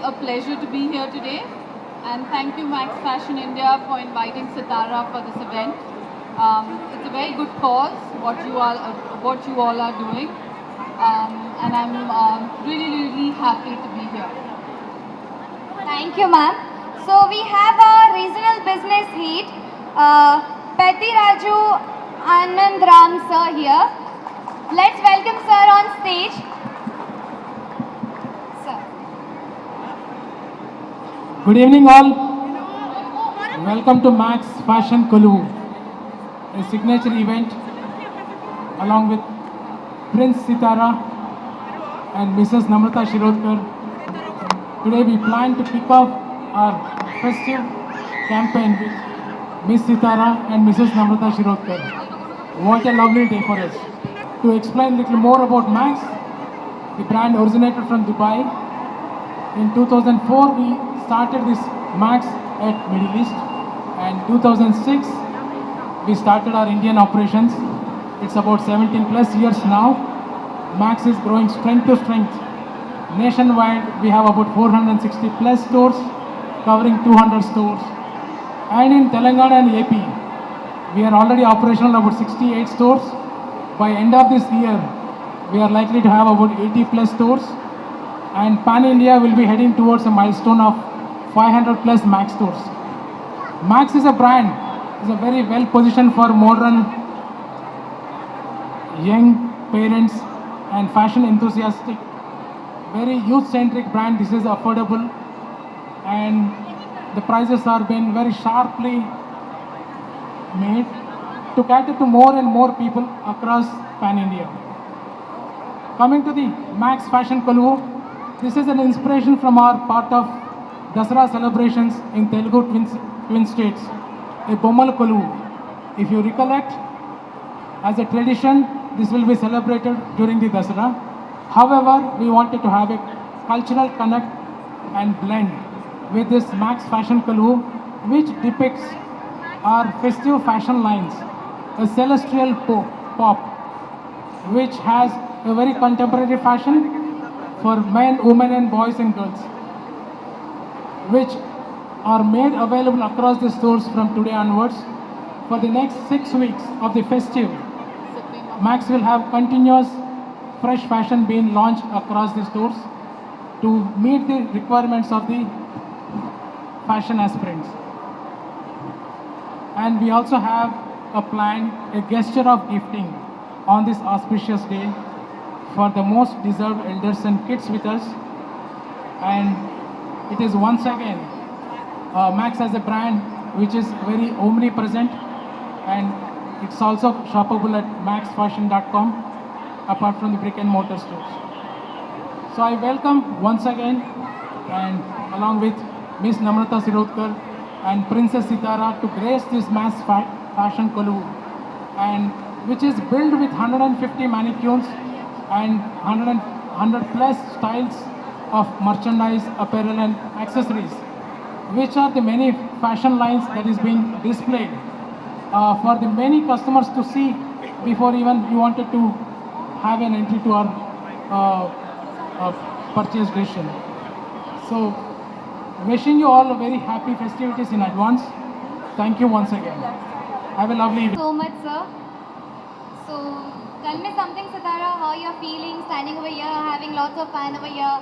a pleasure to be here today. And thank you, Max Fashion India, for inviting Sitara for this event. It's a very good cause, what you all are doing. And I'm really happy to be here. Thank you, ma'am. So we have our regional business head, Peti Raju Anand Ram sir here. Let's welcome sir on stage. Sir. Good evening, all. Welcome to Max Fashion Kolu, a signature event along with Prince Sitara and Mrs. Namrata Shirodkar. Today we plan to kick off our festive campaign with Miss Sitara and Mrs. Namrata Shirodkar. What a lovely day for us. To explain a little more about Max, the brand originated from Dubai. In 2004, we started this Max at Middle East, and 2006 we started our Indian operations. It's about 17 plus years now. Max is growing strength to strength. Nationwide, we have about 460 plus stores, covering 200 stores. And in Telangana and AP, we are already operational about 68 stores. By end of this year, we are likely to have about 80 plus stores. And Pan India will be heading towards a milestone of 500 plus Max stores. Max is a brand, is a very well positioned for modern, young parents and fashion enthusiastic, very youth centric brand. This is affordable and the prices are being very sharply made to cater to more and more people across Pan India. Coming to the Max Fashion Kolu, this is an inspiration from our part of Dasara celebrations in Telugu twin states, a Bommal Kolu. If you recollect, as a tradition, this will be celebrated during the Dasara. However, we wanted to have a cultural connect and blend with this Max Fashion Kolu, which depicts our festive fashion lines, a celestial pop, which has a very contemporary fashion for men, women and boys and girls, which are made available across the stores from today onwards. For the next 6 weeks of the festive, Max will have continuous fresh fashion being launched across the stores to meet the requirements of the fashion aspirants. And we also have a plan, a gesture of gifting on this auspicious day for the most deserved elders and kids with us. And it is once again Max as a brand which is very omnipresent, and it's also shoppable at maxfashion.com apart from the brick and mortar stores. So I welcome once again, and along with Miss Namrata Shirodkar and Princess Sitara to grace this Max Fashion Kolu, and which is built with 150 mannequins and 100 plus styles of merchandise, apparel and accessories, which are the many fashion lines that is being displayed for the many customers to see before even you wanted to have an entry to our purchase decision. So wishing you all a very happy festivities in advance. Thank you once again. Have a lovely evening. So much, sir. So tell me something, Sitara, how you're feeling standing over here, having lots of fun over here.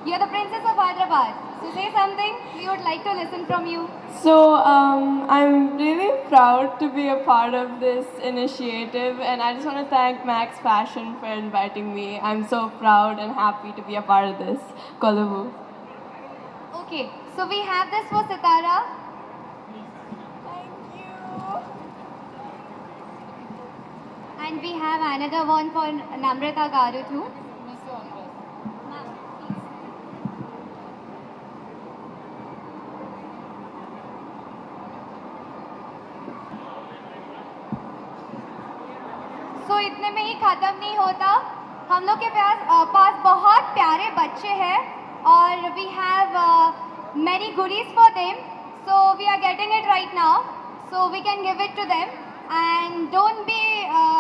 You're the princess of Hyderabad. So say something. We would like to listen from you. So I'm really proud to be a part of this initiative, and I just want to thank Max Fashion for inviting me. I'm so proud and happy to be a part of this. Kolavu. Okay, so we have this for Sitara. Thank you. And we have another one for Namrata Garu too. So इतने में ही ख़त्म नहीं होता. हम लोग के पास बहुत प्यारे बच्चे हैं और we have many goodies for them. So we are getting it right now. So we can give it to them. And don't be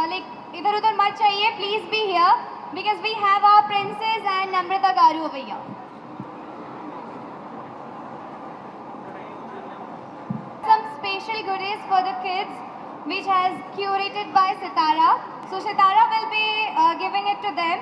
like इधर उधर मत चाहिए. Please be here because we have our princess and Namrata Garu over here. special goodies for the kids, which has curated by Sitara. So Sitara will be giving it to them.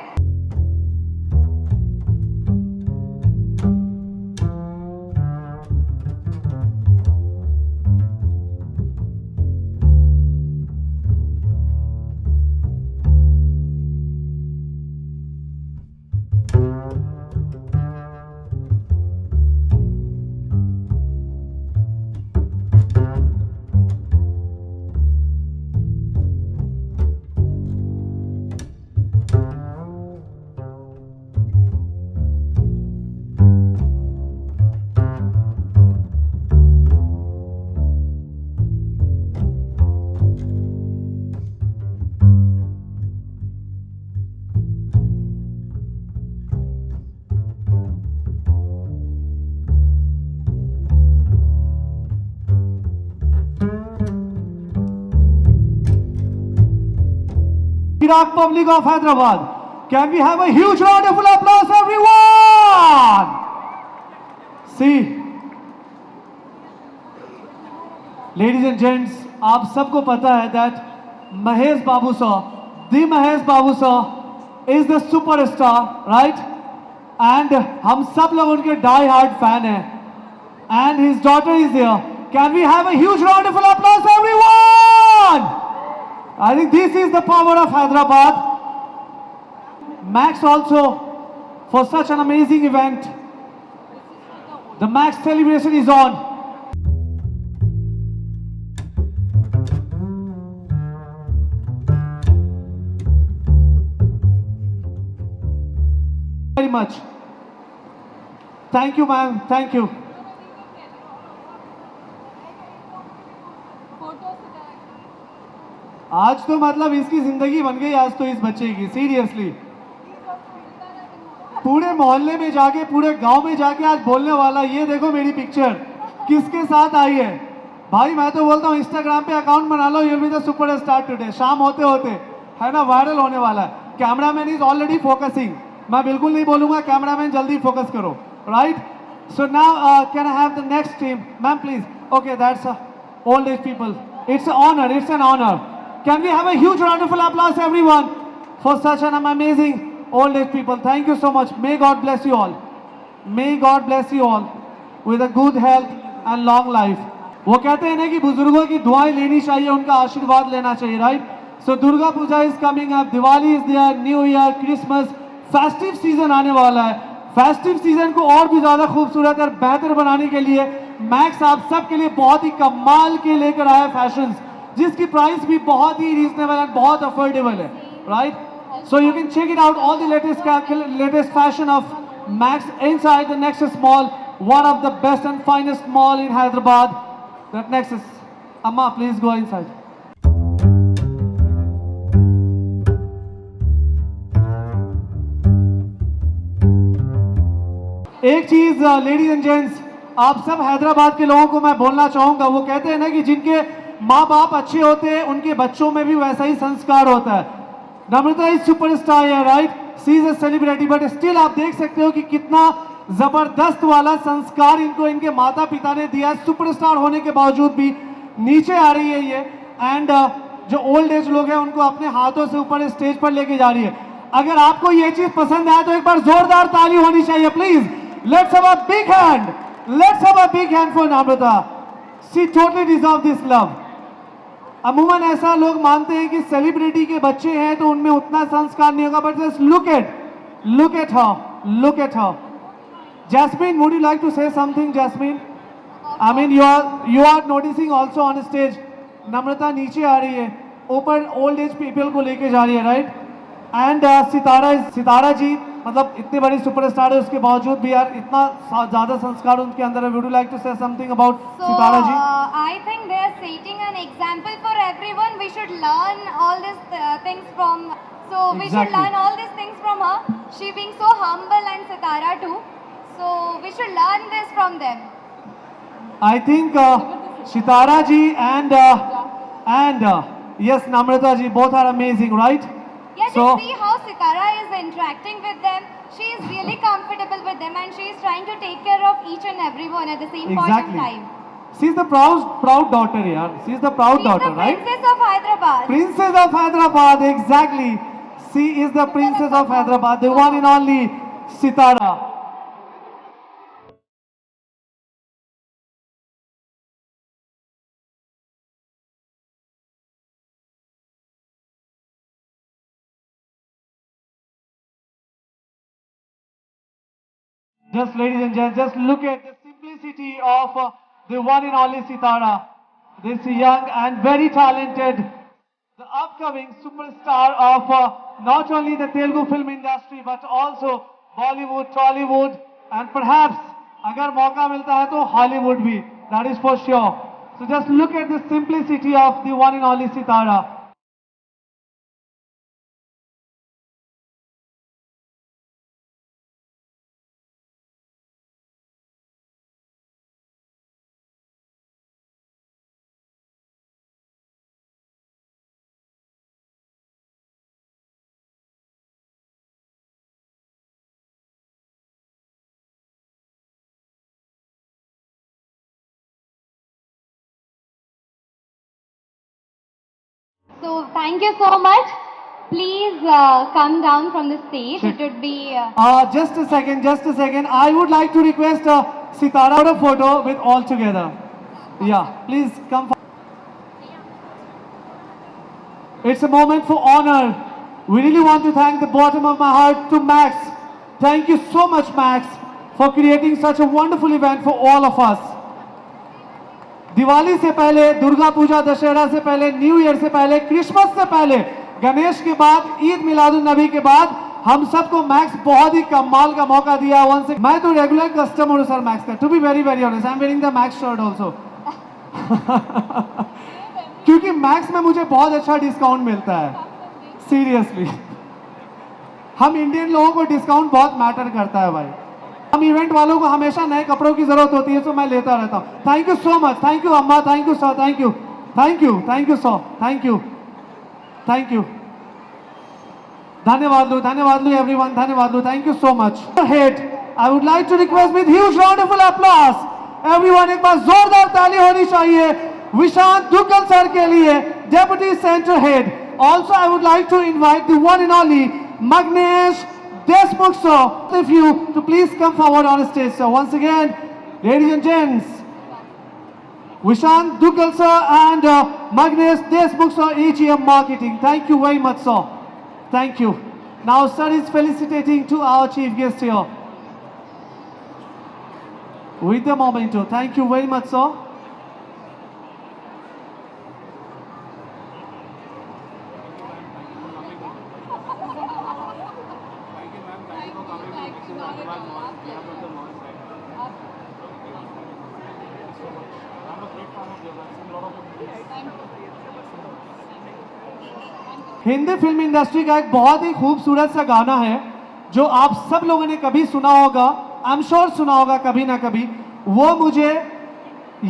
Iraq public of Hyderabad, can we have a huge round of applause, everyone? See, ladies and gents, आप सबको पता है that Mahesh Babu sir, the Mahesh Babu sir is the superstar, right? And हम सब लोग उनके die hard fan हैं. And his daughter is here. Can we have a huge round of applause, everyone? I think this is the power of Hyderabad. Max also, for such an amazing event. The Max celebration is on. Very much. Thank you, ma'am. Thank you. आज तो मतलब इसकी जिंदगी बन गई आज तो इस बच्चे की, सीरियसली पूरे मोहल्ले में जाके पूरे गांव में जाके आज बोलने वाला, ये देखो मेरी पिक्चर किसके साथ आई है। भाई मैं तो बोलता हूँ इंस्टाग्राम पे अकाउंट बना लो, you'll be the superstar today. शाम होते होते है ना वायरल होने वाला है। कैमरामैन इज ऑलरेडी फोकसिंग, मैं बिल्कुल नहीं बोलूंगा कैमरामैन जल्दी फोकस करो, right? So now can I have the next team, ma'am please. Okay, that's old age people, it's honour, it's an honour. Can we have a huge round of applause, everyone, for such an amazing old age people? Thank you so much. May God bless you all. May God bless you all with a good health and long life. वो कहते हैं ना कि बुजुर्गों की दुआएं लेनी चाहिए, उनका आशीर्वाद लेना चाहिए, right? So Durga Puja is coming up, Diwali is there, New Year, Christmas, festive season आने वाला है। festive season को और भी ज़्यादा खूबसूरत और बेहतर बनाने के लिए मैक्स आप सब के लिए बहुत ही कमाल के लेकर आया फैशंस, जिसकी प्राइस भी बहुत ही रीजनेबल एंड बहुत अफोर्डेबल है, right? So you can check it out all the latest fashion of Max inside the Nexus mall, one of the best and finest mall in Hyderabad, that Nexus. अम्मा please go inside. एक चीज ladies and gents, आप सब हैदराबाद के लोगों को मैं बोलना चाहूंगा, वो कहते हैं ना कि जिनके माँ बाप अच्छे होते हैं उनके बच्चों में भी वैसा ही संस्कार होता है। नम्रता इज सुपरस्टार है, right? She is a celebrity, but still आप देख सकते हो कि कितना जबरदस्त वाला संस्कार इनको इनके माता पिता ने दिया। सुपरस्टार होने के बावजूद भी नीचे आ रही है ये, एंड जो ओल्ड एज लोग हैं उनको अपने हाथों से ऊपर स्टेज पर लेके जा रही है। अगर आपको ये चीज पसंद आए तो एक बार जोरदार ताली होनी चाहिए, please. Let's have a big hand, let's have a big hand for Namrata. She totally deserve this love. अमूमन ऐसा लोग मानते हैं कि सेलिब्रिटी के बच्चे हैं तो उनमें उतना संस्कार नहीं होगा, but just look at her. Jasmine, would you like to say something, Jasmine? I mean, you are noticing also on stage, नम्रता नीचे आ रही है, ऊपर ओल्ड एज पीपल को लेके जा रही है, राइट? एंड सितारा जी मतलब इतनी बड़ी सुपरस्टार है, उसके बावजूद भी यार इतना ज्यादा संस्कार उनके अंदर है। Would you like to say something about Sitara ji? I think they are setting an example for everyone. We should learn all these things from. So we should learn all these things from her. She being so humble and Sitara too. So we should learn this from them. I think Sitara ji and yes, Namrata ji, both are amazing, right? Yeah, So- just see how Sitara is interacting with them. She is really comfortable with them and she is trying to take care of each and everyone at the same point in Exactly. time. She's the proud daughter, yaar. She's the proud She's daughter, the right? princess of Hyderabad. Princess of Hyderabad, exactly. She is the princess of Hyderabad, the one and only Sitara. Just ladies and gents, just look at the simplicity of the one and only Sitara. This young and very talented, the upcoming superstar of not only the Telugu film industry but also Bollywood, Tollywood and perhaps agar mauka milta hai to Hollywood bhi. That is for sure. So just look at the simplicity of the one and only Sitara. So thank you so much. Please come down from the stage. Sure. It would be. Just a second. I would like to request Sitara a photo with all together. Yeah, please come. It's a moment for honor. We really want to thank the bottom of my heart to Max. Thank you so much, Max, for creating such a wonderful event for all of us. Diwali से पहले, दुर्गा पूजा, दशहरा से पहले, new year से पहले, Christmas से पहले, गणेश के बाद, ईद मिलादुन नबी के बाद हम सबको मैक्स बहुत ही कमाल का मौका दिया। मैं तो रेगुलर कस्टमर हूँ सर मैक्स का। To be very very honest, I am wearing the Max shirt also क्योंकि मैक्स में मुझे बहुत अच्छा डिस्काउंट मिलता है। सीरियसली हम इंडियन लोगों को डिस्काउंट बहुत मैटर करता है भाई। हम इवेंट वालों को हमेशा नए कपड़ों की जरूरत होती है, तो मैं लेता रहता हूँ। Thank you so much, thank you Amma, thank you sir, thank you so, thank you. धन्यवाद लो एवरीवन, धन्यवाद लो, thank you so much. Head I would like to request with huge round of applause everyone, एक बार जोरदार ताली होनी चाहिए विशांत दुग्गल सर के लिए, deputy centre head. Also I would like to invite the one and only Magnesh Deshmukh sir, if you to please come forward on stage sir. Once again, ladies and gents, Vishant Duggal sir and Magnesh Deshmukh sir, AGM Marketing. Thank you very much sir. Thank you. Now sir is felicitating to our chief guest here with the memento. Thank you very much sir. Hindi film industry का एक बहुत ही खूबसूरत सा गाना है जो आप सब लोगों ने कभी सुना होगा, आई एम श्योर सुना होगा कभी ना कभी। वो मुझे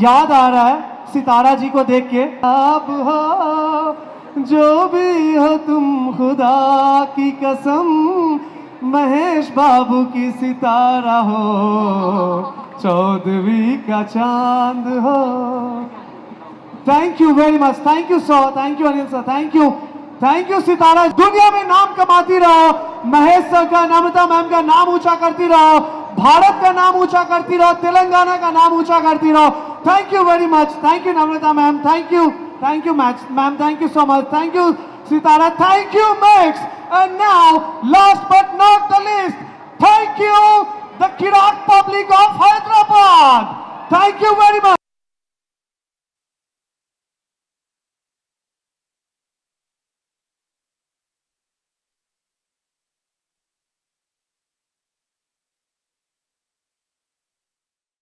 याद आ रहा है सितारा जी को देख के। आप हो जो भी हो तुम, खुदा की कसम, महेश बाबू की सितारा हो, 14वीं का चांद हो। Thank you very much, thank you sir, thank you Anil sir, thank you Sitara. दुनिया में नाम कमाती रहो, महेश सर का, नम्रता मैम का नाम ऊंचा करती रहो, भारत का नाम ऊंचा करती रहो, तेलंगाना का नाम ऊंचा करती रहो। Thank you very much, thank you Namrata ma'am, thank you ma'am, thank you so much, thank you Sitara, thank you Max. And now last but not the least, thank you the kirak public of Hyderabad, thank you very much.